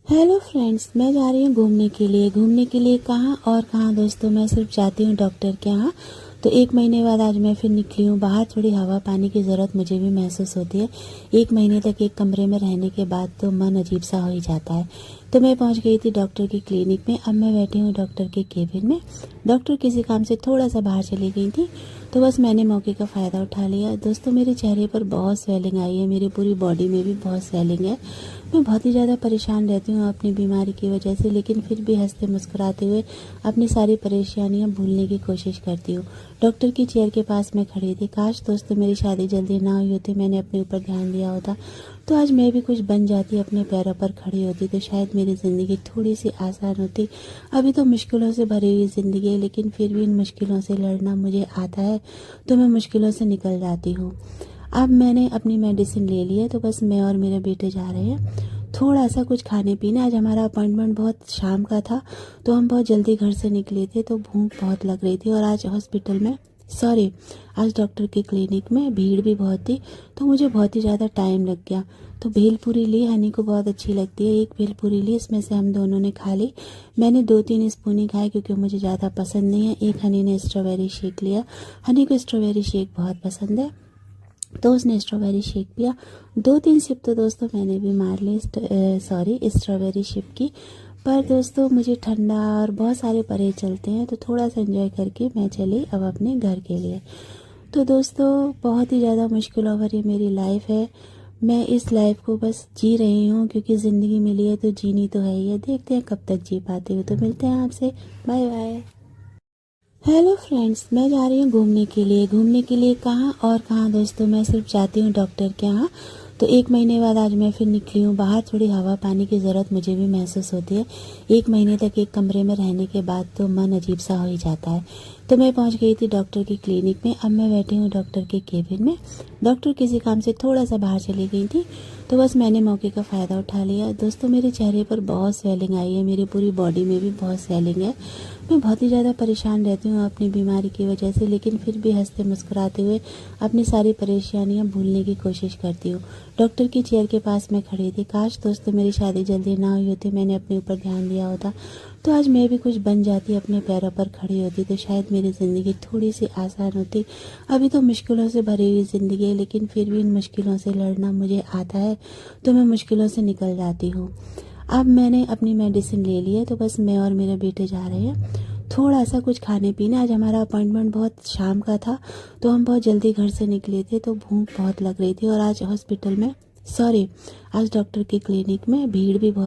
Hello friends, मैं जा रही हूँ घूमने के लिए कहाँ और कहाँ दोस्तों। मैं सिर्फ जाती हूँ डॉक्टर के यहाँ। तो 1 महीने बाद आज मैं फिर निकली हूँ बाहर। थोड़ी हवा पानी की ज़रूरत मुझे भी महसूस होती है। 1 महीने तक एक कमरे में रहने के बाद तो मन अजीब सा हो ही जाता है। तो मैं पहुँच गई थी डॉक्टर की क्लिनिक में। अब मैं बैठी हूँ डॉक्टर के केबिन में। डॉक्टर किसी काम से थोड़ा सा बाहर चली गई थी, तो बस मैंने मौके का फ़ायदा उठा लिया। दोस्तों, मेरे चेहरे पर बहुत स्वेलिंग आई है, मेरी पूरी बॉडी में भी बहुत स्वेलिंग है। मैं बहुत ही ज़्यादा परेशान रहती हूँ अपनी बीमारी की वजह से, लेकिन फिर भी हंसते मुस्कुराते हुए अपनी सारी परेशानियाँ भूलने की कोशिश करती हूँ। डॉक्टर की चेयर के पास मैं खड़ी थी। काश दोस्तों मेरी शादी जल्दी ना हुई होती, मैंने अपने ऊपर ध्यान दिया होता तो आज मैं भी कुछ बन जाती, अपने पैरों पर खड़ी होती, तो शायद मेरी ज़िंदगी थोड़ी सी आसान होती। अभी तो मुश्किलों से भरी हुई ज़िंदगी है, लेकिन फिर भी इन मुश्किलों से लड़ना मुझे आता है, तो मैं मुश्किलों से निकल जाती हूँ। अब मैंने अपनी मेडिसिन ले ली है, तो बस मैं और मेरे बेटे जा रहे हैं थोड़ा सा कुछ खाने पीने। आज हमारा अपॉइंटमेंट बहुत शाम का था, तो हम बहुत जल्दी घर से निकले थे, तो भूख बहुत लग रही थी। और आज हॉस्पिटल में आज डॉक्टर की क्लिनिक में भीड़ भी बहुत थी, तो मुझे बहुत ही ज़्यादा टाइम लग गया। तो भेलपूरी ली, हनी को बहुत अच्छी लगती है। एक भेलपूरी ली, इसमें से हम दोनों ने खा ली। मैंने 2-3 स्पून ही खाए क्योंकि मुझे ज़्यादा पसंद नहीं है। एक हनी ने स्ट्रॉबेरी शेक लिया, हनी को स्ट्रॉबेरी शेक बहुत पसंद है, तो उसने स्ट्रॉबेरी शेक पिया। 2-3 सिप तो दोस्तों मैंने भी मार ली स्ट्रॉबेरी शेक की। पर दोस्तों मुझे ठंडा और बहुत सारे परहेज चलते हैं, तो थोड़ा सा एंजॉय करके मैं चली अब अपने घर के लिए। तो दोस्तों बहुत ही ज़्यादा मुश्किलों भरी मेरी लाइफ है। मैं इस लाइफ को बस जी रही हूँ क्योंकि ज़िंदगी मिली है तो जीनी तो है ही है। देखते हैं कब तक जी पाते हो। तो मिलते हैं आपसे। Bye bye. हेलो फ्रेंड्स, मैं जा रही हूँ घूमने के लिए कहाँ और कहाँ दोस्तों। मैं सिर्फ जाती हूँ डॉक्टर के यहाँ। तो 1 महीने बाद आज मैं फिर निकली हूँ बाहर। थोड़ी हवा पानी की ज़रूरत मुझे भी महसूस होती है। 1 महीने तक एक कमरे में रहने के बाद तो मन अजीब सा हो ही जाता है। तो मैं पहुँच गई थी डॉक्टर की क्लिनिक में। अब मैं बैठी हूँ डॉक्टर के केबिन में। डॉक्टर किसी काम से थोड़ा सा बाहर चली गई थी, तो बस मैंने मौके का फ़ायदा उठा लिया। दोस्तों, मेरे चेहरे पर बहुत स्वेलिंग आई है, मेरी पूरी बॉडी में भी बहुत स्वेलिंग है। मैं बहुत ही ज़्यादा परेशान रहती हूँ अपनी बीमारी की वजह से, लेकिन फिर भी हंसते मुस्कुराते हुए अपनी सारी परेशानियाँ भूलने की कोशिश करती हूँ। डॉक्टर की चेयर के पास मैं खड़ी थी। काश दोस्तों मेरी शादी जल्दी ना हुई होती, मैंने अपने ऊपर ध्यान दिया होता तो आज मैं भी कुछ बन जाती, अपने पैरों पर खड़ी होती, तो शायद मेरी ज़िंदगी थोड़ी सी आसान होती। अभी तो मुश्किलों से भरी हुई ज़िंदगी है, लेकिन फिर भी इन मुश्किलों से लड़ना मुझे आता है, तो मैं मुश्किलों से निकल जाती हूँ। अब मैंने अपनी मेडिसिन ले ली है, तो बस मैं और मेरे बेटे जा रहे हैं थोड़ा सा कुछ खाने पीने। आज हमारा अपॉइंटमेंट बहुत शाम का था, तो हम बहुत जल्दी घर से निकले थे, तो भूख बहुत लग रही थी। और आज हॉस्पिटल में आज डॉक्टर की क्लिनिक में भीड़ भी बहुत